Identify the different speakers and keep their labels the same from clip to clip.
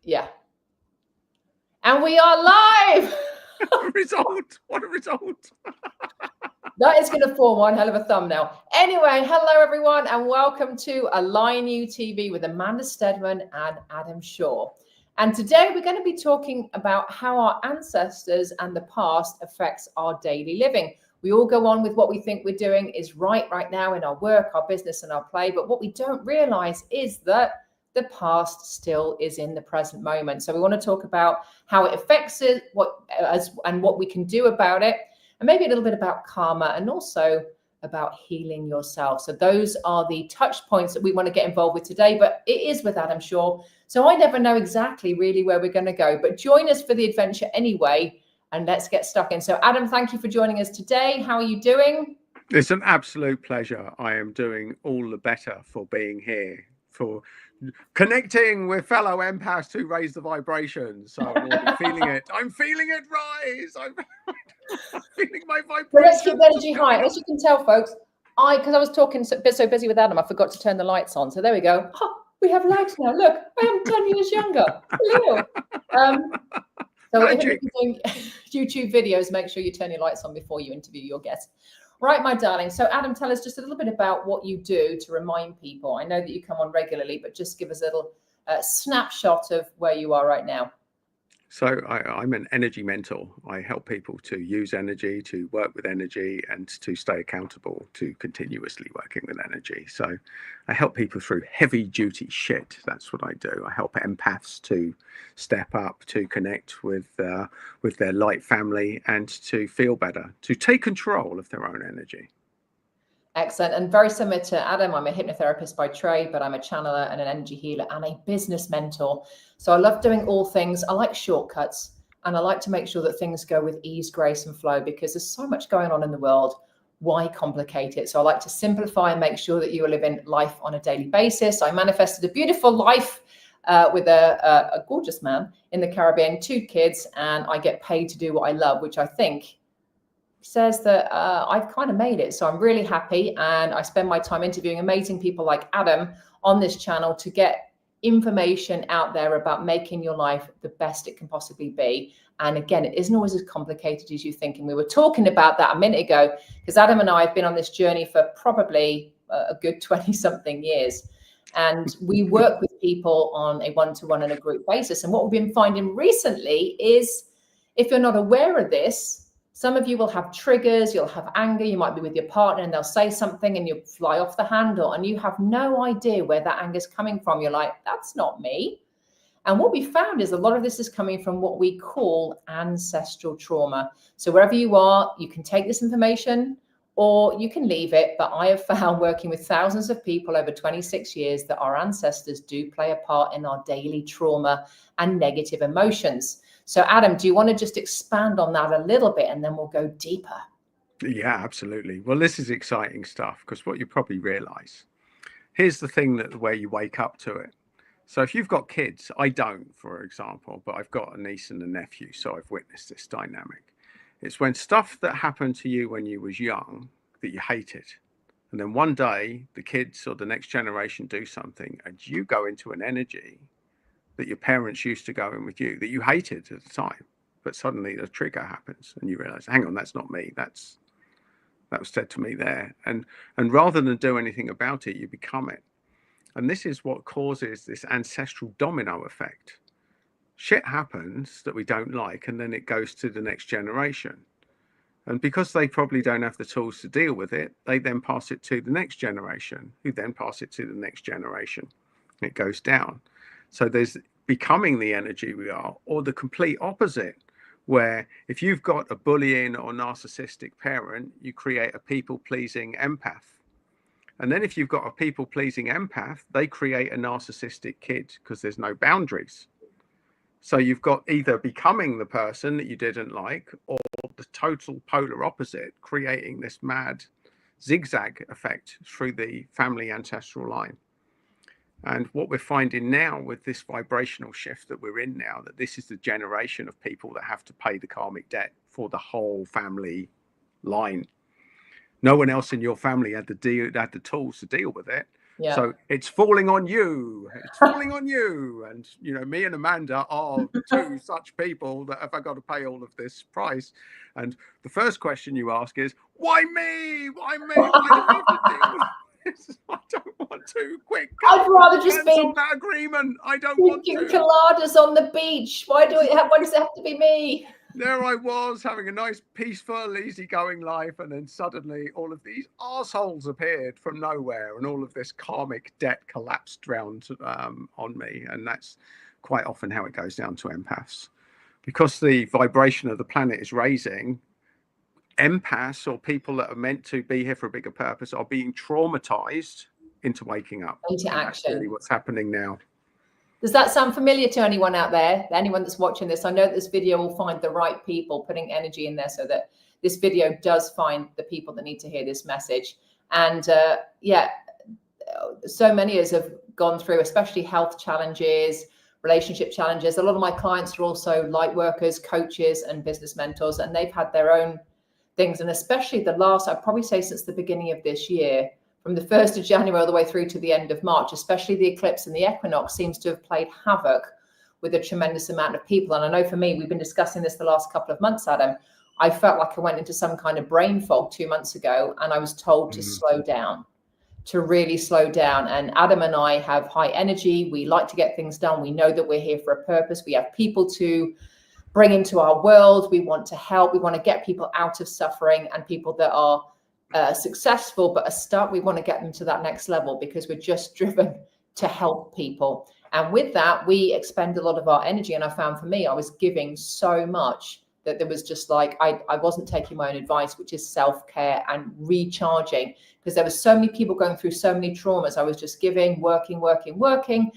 Speaker 1: Yeah. And we are live.
Speaker 2: Result. What a result.
Speaker 1: That is going to form one hell of a thumbnail. Anyway, hello everyone and welcome to Align You TV with Amanda Steadman and Adam Shaw. And today we're going to be talking about how our ancestors and the past affects our daily living. We all go on with what we think we're doing is right now in our work, our business and our play. But what we don't realize is that the past still is in the present moment. So we want to talk about how it affects it, and what we can do about it, and maybe a little bit about karma and also about healing yourself. So those are the touch points that we want to get involved with today, but it is with Adam Shaw. So I never know exactly really where we're going to go, but join us for the adventure anyway, and let's get stuck in. So Adam, thank you for joining us today. How are you doing?
Speaker 2: It's an absolute pleasure. I am doing all the better for being here, for connecting with fellow empaths to raise the vibrations. So I'm already feeling it. I'm feeling it rise. I'm feeling my vibration.
Speaker 1: Well, let's keep the energy high. As you can tell, folks, because I was talking so busy with Adam, I forgot to turn the lights on. So there we go. Oh, we have lights now. Look, I am 10 years younger. Hello. So if you're doing YouTube videos, make sure you turn your lights on before you interview your guest. Right, my darling. So Adam, tell us just a little bit about what you do to remind people. I know that you come on regularly, but just give us a little snapshot of where you are right now.
Speaker 2: So I'm an energy mentor. I help people to use energy, to work with energy, and to stay accountable to continuously working with energy. So I help people through heavy duty shit. That's what I do. I help empaths to step up, to connect with their light family, and to feel better, to take control of their own energy.
Speaker 1: Excellent. And very similar to Adam, I'm a hypnotherapist by trade, but I'm a channeler and an energy healer and a business mentor. So I love doing all things. I like shortcuts and I like to make sure that things go with ease, grace and flow because there's so much going on in the world. Why complicate it? So I like to simplify and make sure that you are living life on a daily basis. I manifested a beautiful life with a gorgeous man in the Caribbean, 2 kids, and I get paid to do what I love, which I think says that I've kind of made it. So I'm really happy. And I spend my time interviewing amazing people like Adam on this channel to get information out there about making your life the best it can possibly be. And again, it isn't always as complicated as you think. And we were talking about that a minute ago, because Adam and I have been on this journey for probably a good 20 something years. And we work with people on a one-to-one and a group basis. And what we've been finding recently is if you're not aware of this, some of you will have triggers, you'll have anger, you might be with your partner and they'll say something and you fly off the handle and you have no idea where that anger is coming from. You're like, that's not me. And what we found is a lot of this is coming from what we call ancestral trauma. So wherever you are, you can take this information or you can leave it. But I have found working with thousands of people over 26 years that our ancestors do play a part in our daily trauma and negative emotions. So Adam, do you want to just expand on that a little bit and then we'll go deeper?
Speaker 2: Yeah, absolutely. Well, this is exciting stuff because what you probably realize, here's the thing that where you wake up to it. So if you've got kids, I don't, for example, but I've got a niece and a nephew, so I've witnessed this dynamic. It's when stuff that happened to you when you was young that you hated. And then one day the kids or the next generation do something and you go into an energy that your parents used to go in with you that you hated at the time. But suddenly the trigger happens and you realize, hang on, that's not me. That was said to me there. And rather than do anything about it, you become it. And this is what causes this ancestral domino effect. Shit happens that we don't like, and then it goes to the next generation. And because they probably don't have the tools to deal with it, they then pass it to the next generation, who then pass it to the next generation. It goes down. So there's becoming the energy we are, or the complete opposite, where if you've got a bullying or narcissistic parent, you create a people-pleasing empath. And then if you've got a people-pleasing empath, they create a narcissistic kid because there's no boundaries. So you've got either becoming the person that you didn't like or the total polar opposite, creating this mad zigzag effect through the family ancestral line. And what we're finding now with this vibrational shift that we're in now, that this is the generation of people that have to pay the karmic debt for the whole family line. No one else in your family had the tools to deal with it.
Speaker 1: Yeah.
Speaker 2: So it's falling on you. It's falling on you. And, you know, me and Amanda are two such people that have I got to pay all of this price. And the first question you ask is, why me? Why me? Why do we have to deal with this? I don't want to. Quick,
Speaker 1: I'd rather just
Speaker 2: cancel
Speaker 1: be
Speaker 2: that agreement. I don't want
Speaker 1: drinking
Speaker 2: to.
Speaker 1: coladas on the beach. Why does it have to be me?
Speaker 2: There I was having a nice, peaceful, easygoing life, and then suddenly all of these arseholes appeared from nowhere, and all of this karmic debt collapsed round on me. And that's quite often how it goes down to empaths. Because the vibration of the planet is raising, empaths, or people that are meant to be here for a bigger purpose, are being traumatized into waking up.
Speaker 1: Into
Speaker 2: and
Speaker 1: action.
Speaker 2: That's really what's happening now.
Speaker 1: Does that sound familiar to anyone out there? Anyone that's watching this? I know this video will find the right people, putting energy in there so that this video does find the people that need to hear this message. And yeah, so many of us have gone through, especially health challenges, relationship challenges. A lot of my clients are also light workers, coaches, and business mentors, and they've had their own things. And especially the last, I'd probably say since the beginning of this year, from the 1st of January all the way through to the end of March, especially the eclipse and the equinox seems to have played havoc with a tremendous amount of people. And I know for me, we've been discussing this the last couple of months, Adam. I felt like I went into some kind of brain fog 2 months ago, and I was told to slow down, to really slow down. And Adam and I have high energy. We like to get things done. We know that we're here for a purpose. We have people to bring into our world. We want to help. We want to get people out of suffering, and people that are successful but are stuck, we want to get them to that next level, because we're just driven to help people. And with that, we expend a lot of our energy. And I found for me, I was giving so much that there was just like, I wasn't taking my own advice, which is self-care and recharging, because there were so many people going through so many traumas. I was just giving, working,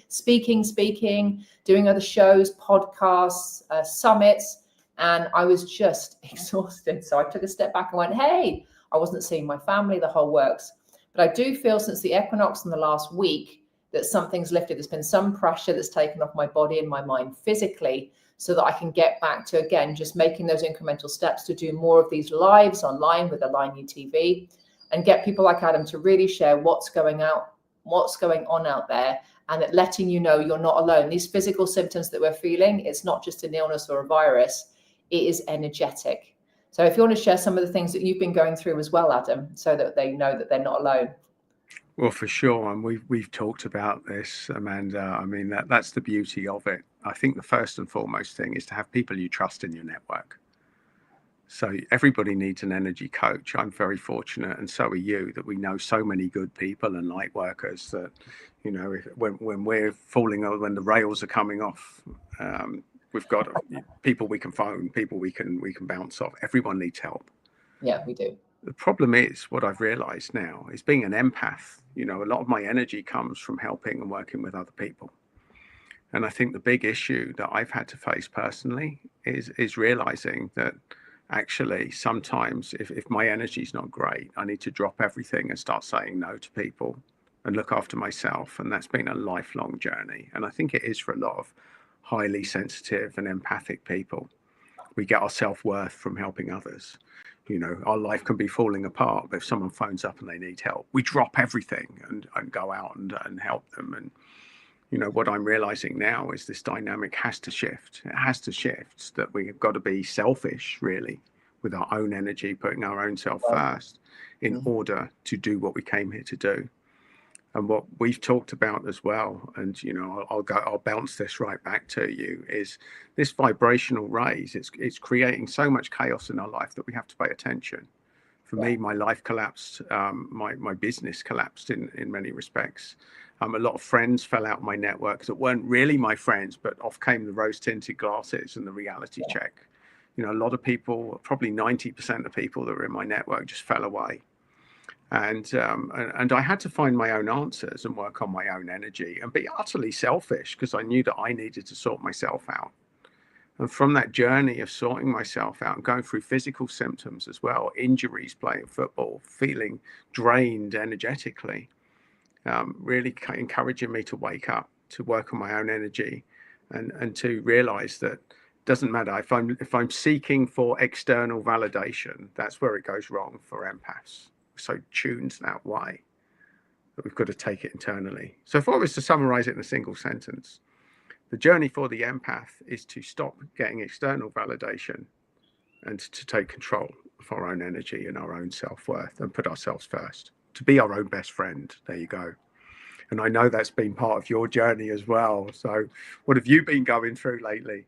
Speaker 1: speaking, doing other shows, podcasts, summits, and I was just exhausted. So I took a step back and went, hey, I wasn't seeing my family, the whole works. But I do feel since the equinox in the last week that something's lifted. There's been some pressure that's taken off my body and my mind physically, so that I can get back to, again, just making those incremental steps to do more of these lives online with Align You TV, and get people like Adam to really share what's going on out there, and that letting you know you're not alone. These physical symptoms that we're feeling, it's not just an illness or a virus, it is energetic. So if you want to share some of the things that you've been going through as well, Adam, so that they know that they're not alone.
Speaker 2: Well, for sure. And we've talked about this, Amanda. I mean, that's the beauty of it. I think the first and foremost thing is to have people you trust in your network. So everybody needs an energy coach. I'm very fortunate, and so are you, that we know so many good people and light workers that, you know, when we're falling over, when the rails are coming off, we've got people we can phone, people we can bounce off. Everyone needs help.
Speaker 1: Yeah, we do.
Speaker 2: The problem is, what I've realized now is, being an empath, you know, a lot of my energy comes from helping and working with other people. And I think the big issue that I've had to face personally is realizing that actually sometimes if my energy is not great, I need to drop everything and start saying no to people and look after myself. And that's been a lifelong journey. And I think it is for a lot of highly sensitive and empathic people. We get our self-worth from helping others. You know, our life can be falling apart, but if someone phones up and they need help, we drop everything and go out and help them. And, you know, what I'm realizing now is this dynamic has to shift. It has to shift, that we've got to be selfish, really, with our own energy, putting our own self first in order to do what we came here to do. And what we've talked about as well, and, you know, I'll bounce this right back to you, is this vibrational raise. It's creating so much chaos in our life that we have to pay attention. For me, my life collapsed. My business collapsed in many respects. A lot of friends fell out of my network that weren't really my friends, but off came the rose-tinted glasses and the reality check. You know, a lot of people, probably 90% of people that were in my network, just fell away. And I had to find my own answers and work on my own energy and be utterly selfish, because I knew that I needed to sort myself out. And from that journey of sorting myself out and going through physical symptoms as well, injuries playing football, feeling drained energetically, really encouraging me to wake up, to work on my own energy, and to realize that it doesn't matter if I'm seeking for external validation. That's where it goes wrong for empaths. So tuned that way. that we've got to take it internally. So if I was to summarize it in a single sentence, the journey for the empath is to stop getting external validation and to take control of our own energy and our own self-worth and put ourselves first, to be our own best friend. There you go. And I know that's been part of your journey as well. So what have you been going through lately?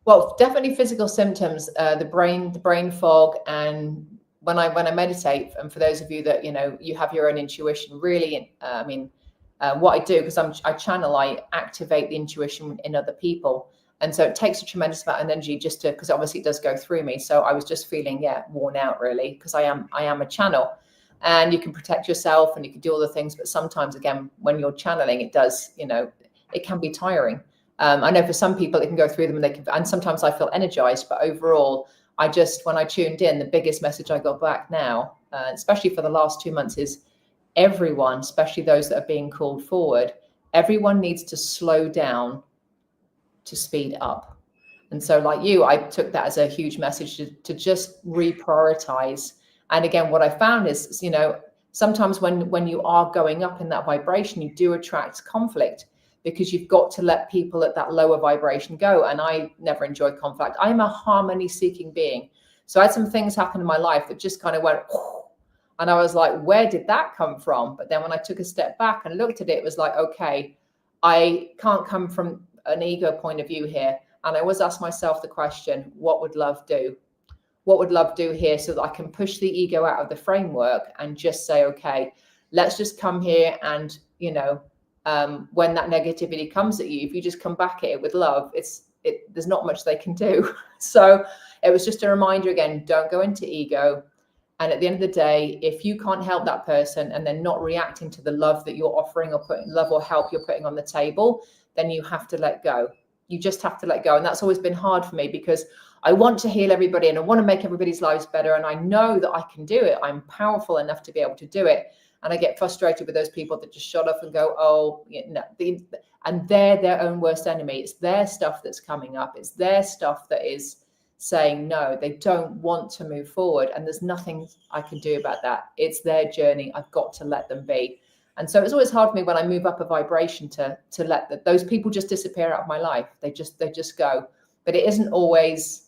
Speaker 1: Well, definitely physical symptoms, the brain fog. And when I meditate, and for those of you that, you have your own intuition, really, what I do, because I channel, I activate the intuition in other people. And so it takes a tremendous amount of energy just to, because obviously it does go through me. So I was just feeling, worn out really, because I am a channel, and you can protect yourself and you can do all the things. But sometimes, again, when you're channeling, it does, it can be tiring. I know for some people it can go through them and sometimes I feel energized, but overall, when I tuned in, the biggest message I got back now, especially for the last 2 months, is everyone, especially those that are being called forward, everyone needs to slow down to speed up. And so like you, I took that as a huge message to just reprioritize. And again, what I found is, sometimes when you are going up in that vibration, you do attract conflict, because you've got to let people at that lower vibration go. And I never enjoyed conflict. I'm a harmony seeking being. So I had some things happen in my life that just kind of went, and I was like, where did that come from? But then when I took a step back and looked at it, it was like, okay, I can't come from an ego point of view here. And I always ask myself the question, what would love do? What would love do here, so that I can push the ego out of the framework and just say, okay, let's just come here and, when that negativity comes at you, if you just come back at it with love, there's not much they can do. So it was just a reminder again, don't go into ego. And at the end of the day, if you can't help that person and they're not reacting to the love that you're offering, or putting love or help you're putting on the table, then you have to let go. You just have to let go. And that's always been hard for me, because I want to heal everybody and I want to make everybody's lives better. And I know that I can do it. I'm powerful enough to be able to do it. And I get frustrated with those people that just shut off and go, oh, and they're their own worst enemy. It's their stuff that's coming up. It's their stuff that is saying no. They don't want to move forward. And there's nothing I can do about that. It's their journey. I've got to let them be. And so it's always hard for me when I move up a vibration to let those people just disappear out of my life. They just go. But it isn't always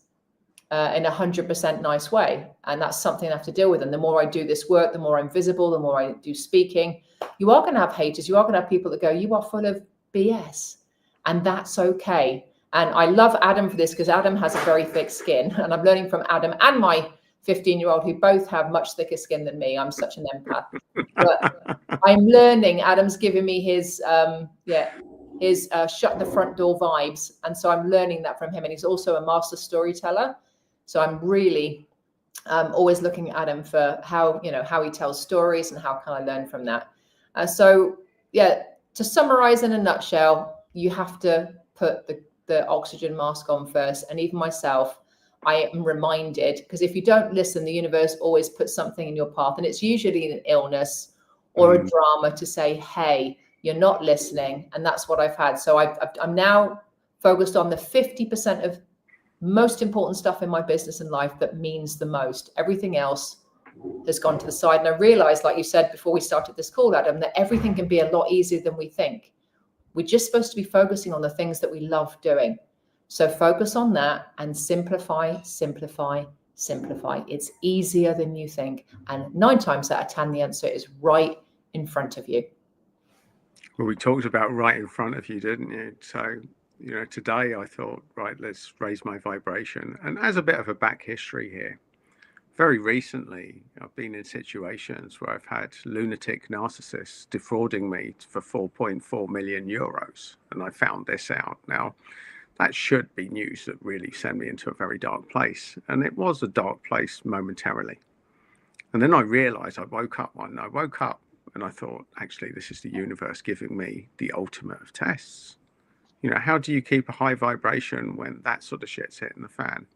Speaker 1: in 100% nice way. And that's something I have to deal with. And the more I do this work, the more I'm visible, the more I do speaking, you are going to have haters. You are going to have people that go, you are full of BS. And that's okay. And I love Adam for this, because Adam has a very thick skin. And I'm learning from Adam and my 15-year-old, who both have much thicker skin than me. I'm such an empath. But I'm learning. Adam's giving me his shut the front door vibes. And so I'm learning that from him. And he's also a master storyteller. So I'm really always looking at him for how he tells stories and how can I learn from that. To summarize in a nutshell, you have to put the oxygen mask on first. And even myself, I am reminded, because if you don't listen, the universe always puts something in your path. And it's usually an illness or a drama to say, hey, you're not listening. And that's what I've had. So I'm now focused on the 50% of most important stuff in my business and life that means the most. Everything else has gone to the side. And I realized, like you said before we started this call, Adam, that everything can be a lot easier than we think. We're just supposed to be focusing on the things that we love doing. So focus on that and simplify, simplify, simplify. It's easier than you think. And 9 times out of 10, the answer is right in front of you.
Speaker 2: Well, we talked about right in front of you, didn't you? So, today I thought, right, let's raise my vibration. And as a bit of a back history here, very recently, I've been in situations where I've had lunatic narcissists defrauding me for 4.4 million euros. And I found this out. Now, that should be news that really sent me into a very dark place. And it was a dark place momentarily. And then I realized I woke up and I thought, actually, this is the universe giving me the ultimate of tests. How do you keep a high vibration when that sort of shit's hitting the fan?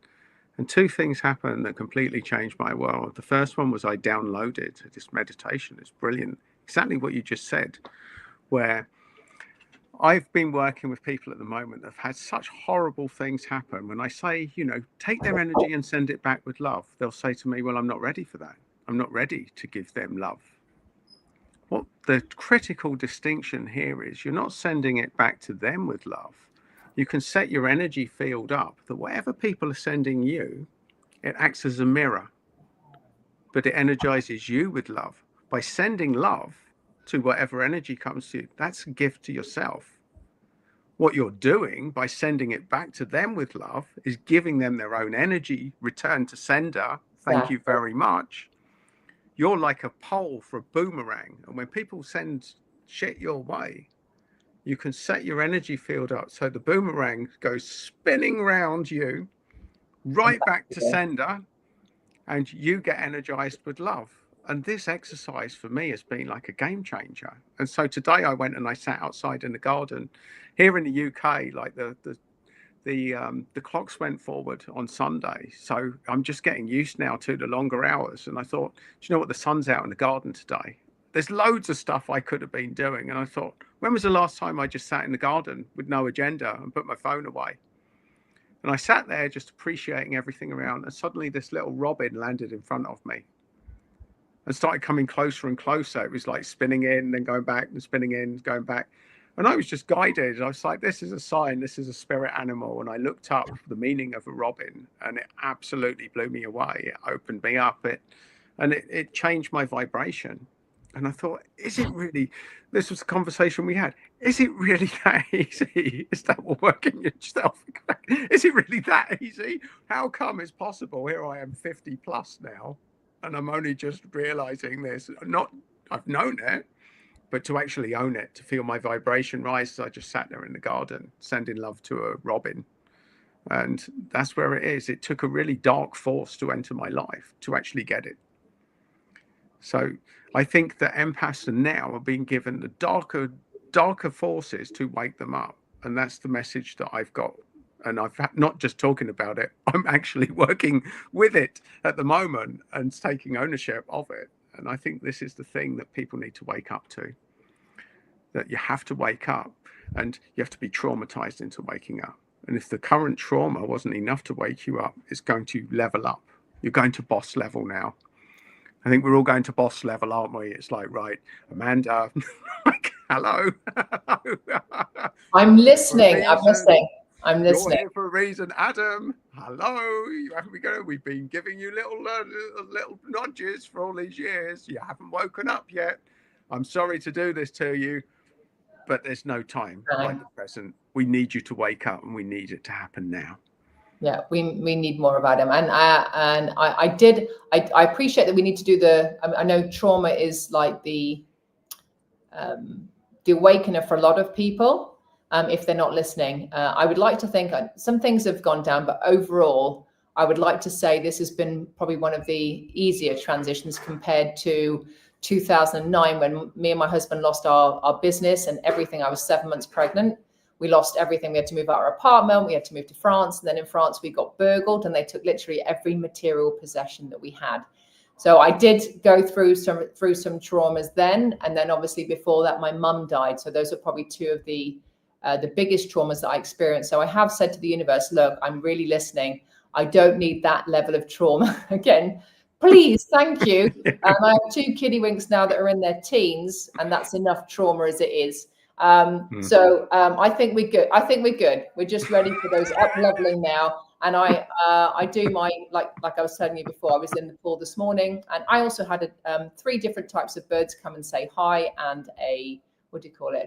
Speaker 2: And 2 things happened that completely changed my world. The first one was I downloaded this meditation. It's brilliant. Exactly what you just said, where I've been working with people at the moment that have had such horrible things happen. When I say, take their energy and send it back with love, they'll say to me, well, I'm not ready for that. I'm not ready to give them love. What the critical distinction here is you're not sending it back to them with love. You can set your energy field up that whatever people are sending you, it acts as a mirror, but it energizes you with love. By sending love to whatever energy comes to you, that's a gift to yourself. What you're doing by sending it back to them with love is giving them their own energy, return to sender. Thank you very much. You're like a pole for a boomerang. And when people send shit your way, you can set your energy field up so the boomerang goes spinning around you, right back to sender, and you get energized with love. And this exercise for me has been like a game changer. And so today I went and I sat outside in the garden. Here in the UK, like the clocks went forward on Sunday, so I'm just getting used now to the longer hours. And I thought, do you know what, the sun's out in the garden today. There's loads of stuff I could have been doing, and I thought, when was the last time I just sat in the garden with no agenda and put my phone away? And I sat there just appreciating everything around, and suddenly this little robin landed in front of me and started coming closer and closer. It was like spinning in, then going back, and spinning in, going back. And I was just guided. I was like, this is a sign, this is a spirit animal. And I looked up the meaning of a robin, and it absolutely blew me away. It opened me up, and it changed my vibration. And I thought, is it really, this was a conversation we had, is it really that easy? Is that working yourself? Is it really that easy? How come it's possible? Here I am 50 plus now, and I'm only just realizing this. I've known it, but to actually own it, to feel my vibration rise. I just sat there in the garden, sending love to a robin. And that's where it is. It took a really dark force to enter my life to actually get it. So I think that empaths now are being given the darker forces to wake them up. And that's the message that I've got. And I've not just talking about it, I'm actually working with it at the moment and taking ownership of it. And I think this is the thing that people need to wake up to, that you have to wake up, and you have to be traumatized into waking up. And if the current trauma wasn't enough to wake you up, it's going to level up. You're going to boss level now. I think we're all going to boss level, aren't we? It's like, right, Amanda, like, hello.
Speaker 1: I'm listening. I'm listening. I'm listening.
Speaker 2: You're here for a reason, Adam. Hello. We've been giving you little nudges for all these years. You haven't woken up yet. I'm sorry to do this to you, but there's no time like the present. We need you to wake up, and we need it to happen now.
Speaker 1: Yeah, we need more of Adam, and I appreciate that we need to do I know trauma is like the awakener for a lot of people. If they're not listening, I would like to think some things have gone down, but overall, I would like to say this has been probably one of the easier transitions compared to 2009, when me and my husband lost our business and everything. I was 7 months pregnant. We lost everything. We had to move out our apartment. We had to move to France. And then in France, we got burgled, and they took literally every material possession that we had. So I did go through some traumas then. And then obviously before that, my mum died. So those are probably two of the biggest traumas that I experienced. So I have said to the universe, look, I'm really listening. I don't need that level of trauma again. Please, thank you. I have 2 kiddie winks now that are in their teens, and that's enough trauma as it is. So I think we're good. We're just ready for those up leveling now. And I do my, like I was telling you before, I was in the pool this morning, and I also had 3 different types of birds come and say hi, and a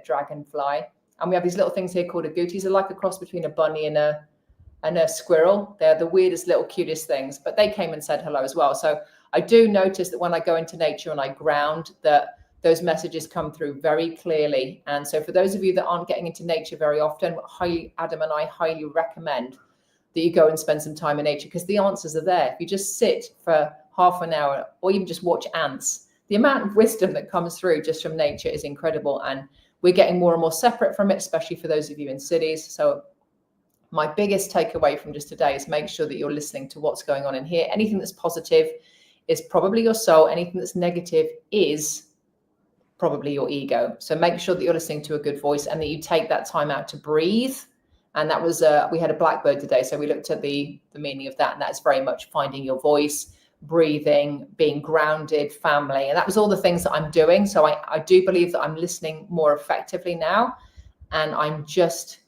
Speaker 1: dragonfly. And we have these little things here called agoutis. They're like a cross between a bunny and a squirrel. They're the weirdest little cutest things, but they came and said hello as well. So I do notice that when I go into nature and I ground, that those messages come through very clearly. And so for those of you that aren't getting into nature very often, Adam and I highly recommend that you go and spend some time in nature, because the answers are there. If you just sit for half an hour or even just watch ants, the amount of wisdom that comes through just from nature is incredible. And we're getting more and more separate from it, especially for those of you in cities. So my biggest takeaway from just today is make sure that you're listening to what's going on in here. Anything that's positive is probably your soul. Anything that's negative is probably your ego. So make sure that you're listening to a good voice, and that you take that time out to breathe. And that was, we had a blackbird today. So we looked at the meaning of that. And that's very much finding your voice, breathing, being grounded, family. And that was all the things that I'm doing. So I do believe that I'm listening more effectively now, and I'm just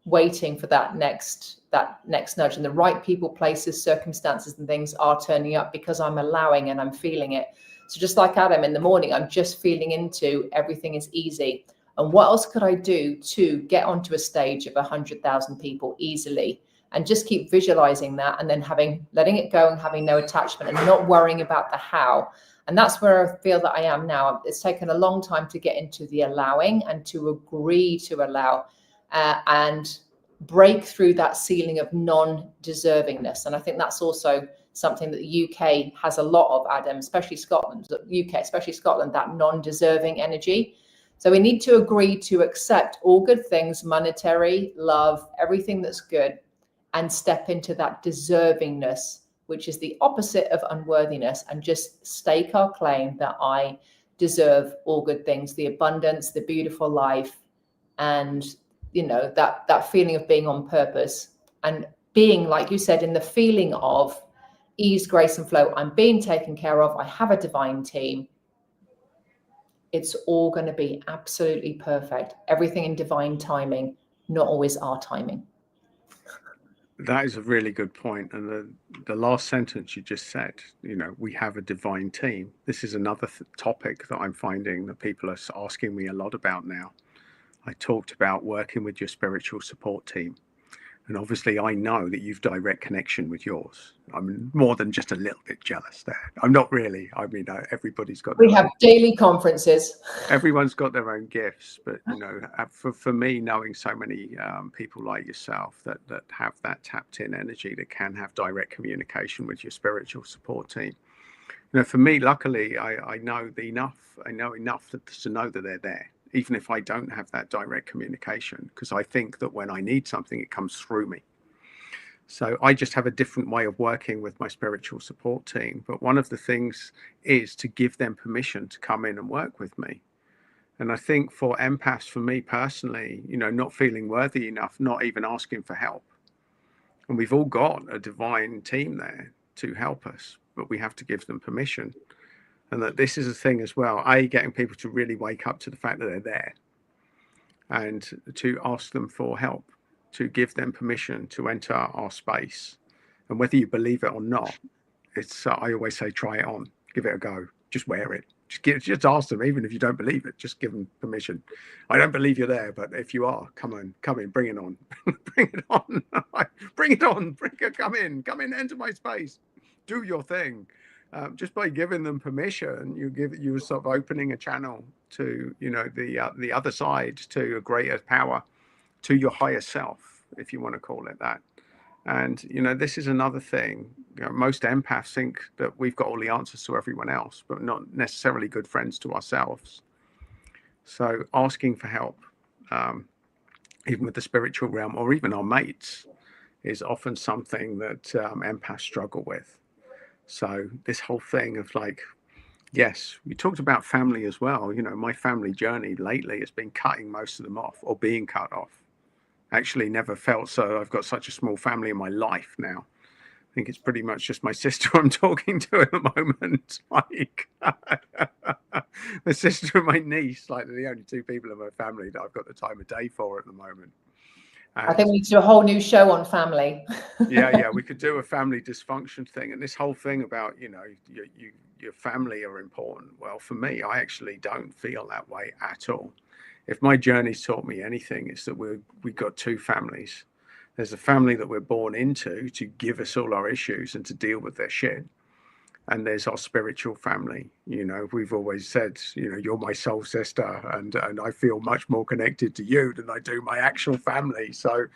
Speaker 1: waiting for that next nudge, and the right people, places, circumstances and things are turning up because I'm allowing and I'm feeling it. So just like Adam in the morning, I'm just feeling into everything is easy. And what else could I do to get onto a stage of 100,000 people easily? And just keep visualizing that, and then letting it go and having no attachment and not worrying about the how. And that's where I feel that I am now. It's taken a long time to get into the allowing and to agree to allow and break through that ceiling of non-deservingness. And I think that's also something that the UK has a lot of, Adam, especially Scotland, that non-deserving energy. So we need to agree to accept all good things, monetary, love, everything that's good, and step into that deservingness, which is the opposite of unworthiness, and just stake our claim that I deserve all good things, the abundance, the beautiful life, and that feeling of being on purpose, and being, like you said, in the feeling of ease, grace and flow. I'm being taken care of. I have a divine team. It's all going to be absolutely perfect. Everything in divine timing, not always our timing.
Speaker 2: That is a really good point. And the last sentence you just said, we have a divine team. This is another topic that I'm finding that people are asking me a lot about now. I talked about working with your spiritual support team. And obviously, I know that you've direct connection with yours. I'm more than just a little bit jealous there. I'm not really. I mean, everybody's got.
Speaker 1: We have daily conferences.
Speaker 2: Everyone's got their own gifts, but for me, knowing so many people like yourself that have that tapped in energy, that can have direct communication with your spiritual support team. For me, luckily, I know enough. I know enough to know that they're there, even if I don't have that direct communication, because I think that when I need something, it comes through me. So I just have a different way of working with my spiritual support team. But one of the things is to give them permission to come in and work with me. And I think for empaths, for me personally, not feeling worthy enough, not even asking for help. And we've all got a divine team there to help us, but we have to give them permission. And that this is a thing as well, getting people to really wake up to the fact that they're there, and to ask them for help, to give them permission to enter our space. And whether you believe it or not, it's I always say, try it on, give it a go, just wear it. Just ask them, even if you don't believe it, just give them permission. I don't believe you're there, but if you are, come in, bring it on. Bring it on. Bring it on. Come in, enter my space, do your thing. Just by giving them permission, you're sort of opening a channel to the other side, to a greater power, to your higher self, if you want to call it that. And this is another thing. Most empaths think that we've got all the answers to everyone else, but not necessarily good friends to ourselves. So asking for help, even with the spiritual realm or even our mates, is often something that empaths struggle with. So this whole thing of yes, we talked about family as well. My family journey lately has been cutting most of them off, or being cut off. Actually never felt so. I've got such a small family in my life now. I think it's pretty much just my sister I'm talking to at the moment. My sister and my niece, they're the only two people in my family that I've got the time of day for at the moment. And
Speaker 1: I think we need to do a whole new show on family.
Speaker 2: yeah, we could do a family dysfunction thing. And this whole thing about, your family are important. Well, for me, I actually don't feel that way at all. If my journey's taught me anything, it's that we've got two families. There's a family that we're born into to give us all our issues and to deal with their shit. And there's our spiritual family. We've always said, you're my soul sister, and I feel much more connected to you than I do my actual family. So,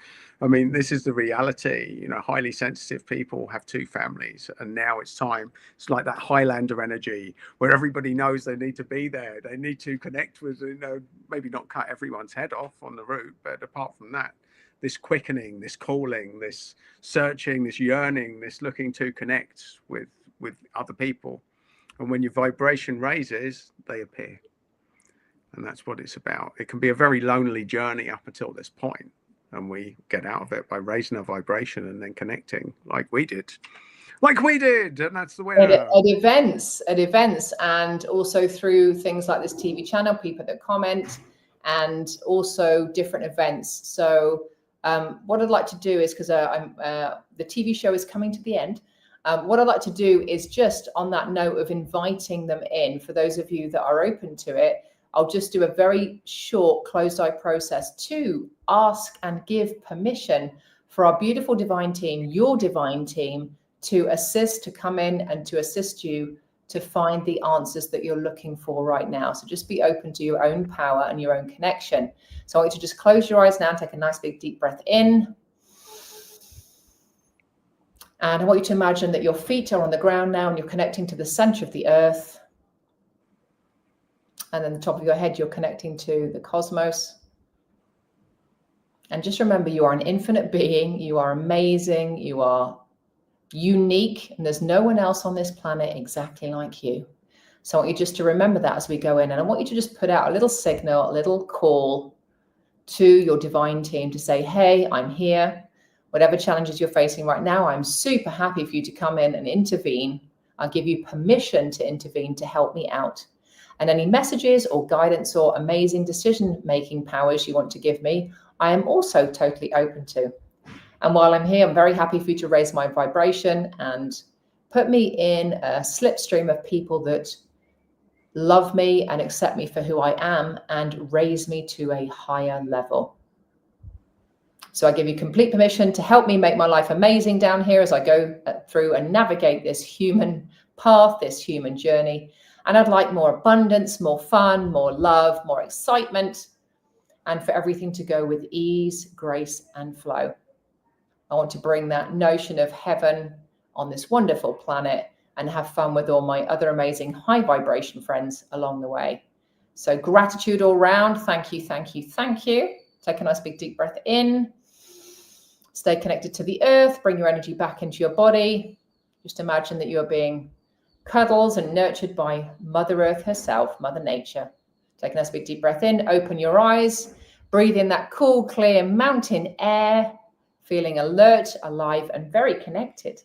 Speaker 2: I mean, this is the reality. Highly sensitive people have two families, and now it's time. It's like that Highlander energy where everybody knows they need to be there. They need to connect with, maybe not cut everyone's head off on the route, but apart from that, this quickening, this calling, this searching, this yearning, this looking to connect with other people. And when your vibration raises, they appear. And that's what it's about. It can be a very lonely journey up until this point, and we get out of it by raising our vibration and then connecting like we did. like we did, and that's the
Speaker 1: At,
Speaker 2: winner.
Speaker 1: at events, and also through things like this TV channel, people that comment, and also different events. So what I'd like to do is, because the TV show is coming to the end, what I'd like to do is just on that note of inviting them in, for those of you that are open to it, I'll just do a very short closed eye process to ask and give permission for our beautiful divine team, your divine team, to assist, to come in and to assist you to find the answers that you're looking for right now. So just be open to your own power and your own connection. So I want you to just close your eyes now, take a nice big deep breath in. And I want you to imagine that your feet are on the ground now and you're connecting to the center of the earth. And then the top of your head, you're connecting to the cosmos. And just remember, you are an infinite being. You are amazing. You are unique. And there's no one else on this planet exactly like you. So I want you just to remember that as we go in. And I want you to just put out a little signal, a little call to your divine team to say, hey, I'm here. Whatever challenges you're facing right now, I'm super happy for you to come in and intervene. I'll give you permission to intervene to help me out. And any messages or guidance or amazing decision-making powers you want to give me, I am also totally open to. And while I'm here, I'm very happy for you to raise my vibration and put me in a slipstream of people that love me and accept me for who I am and raise me to a higher level. So I give you complete permission to help me make my life amazing down here as I go through and navigate this human path, this human journey. And I'd like more abundance, more fun, more love, more excitement, and for everything to go with ease, grace, and flow. I want to bring that notion of heaven on this wonderful planet and have fun with all my other amazing high vibration friends along the way. So gratitude all round. Thank you, thank you, thank you. Take a nice big deep breath in. Stay connected to the earth. Bring your energy back into your body. Just imagine that you're being cuddled and nurtured by Mother Earth herself, Mother Nature. Take a nice big deep breath in. Open your eyes. Breathe in that cool, clear mountain air. Feeling alert, alive, and very connected.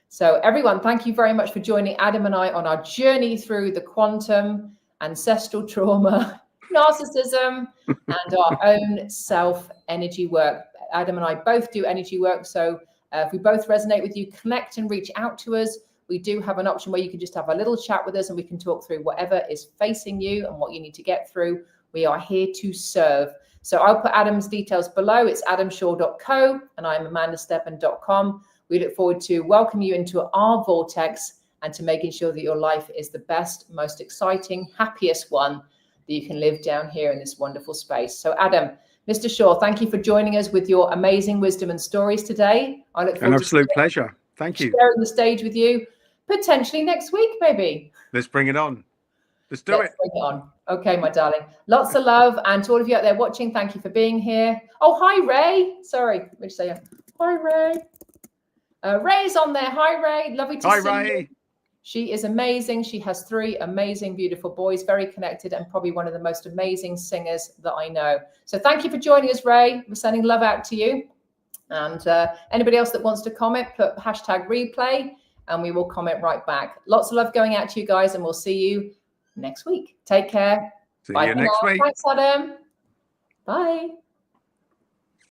Speaker 1: So everyone, thank you very much for joining Adam and I on our journey through the quantum, ancestral trauma, narcissism, and our own self-energy work. Adam and I both do energy work. So if we both resonate with you, connect and reach out to us. We do have an option where you can just have a little chat with us and we can talk through whatever is facing you and what you need to get through. We are here to serve. So I'll put Adam's details below. It's adamshaw.co and I'm amandastedman.com. We look forward to welcoming you into our vortex and to making sure that your life is the best, most exciting, happiest one that you can live down here in this wonderful space. So Adam, Mr. Shaw, thank you for joining us with your amazing wisdom and stories today. I look forward
Speaker 2: An absolute pleasure. Thank you.
Speaker 1: Sharing the stage with you potentially next week, maybe.
Speaker 2: Let's bring it on. Let's do it.
Speaker 1: Bring it on. Okay, my darling. Lots of love. And to all of you out there watching, thank you for being here. Oh, hi, Ray. Sorry. Let me just say hi, Ray. Ray's on there. Hi, Ray. Lovely to see
Speaker 2: Ray.
Speaker 1: you. She is amazing. She has 3 amazing, beautiful boys, very connected, and probably one of the most amazing singers that I know. So thank you for joining us, Ray. We're sending love out to you. And anybody else that wants to comment, put hashtag replay, and we will comment right back. Lots of love going out to you guys, and we'll see you next week. Take care.
Speaker 2: See you next week.
Speaker 1: Thanks, Adam. Bye.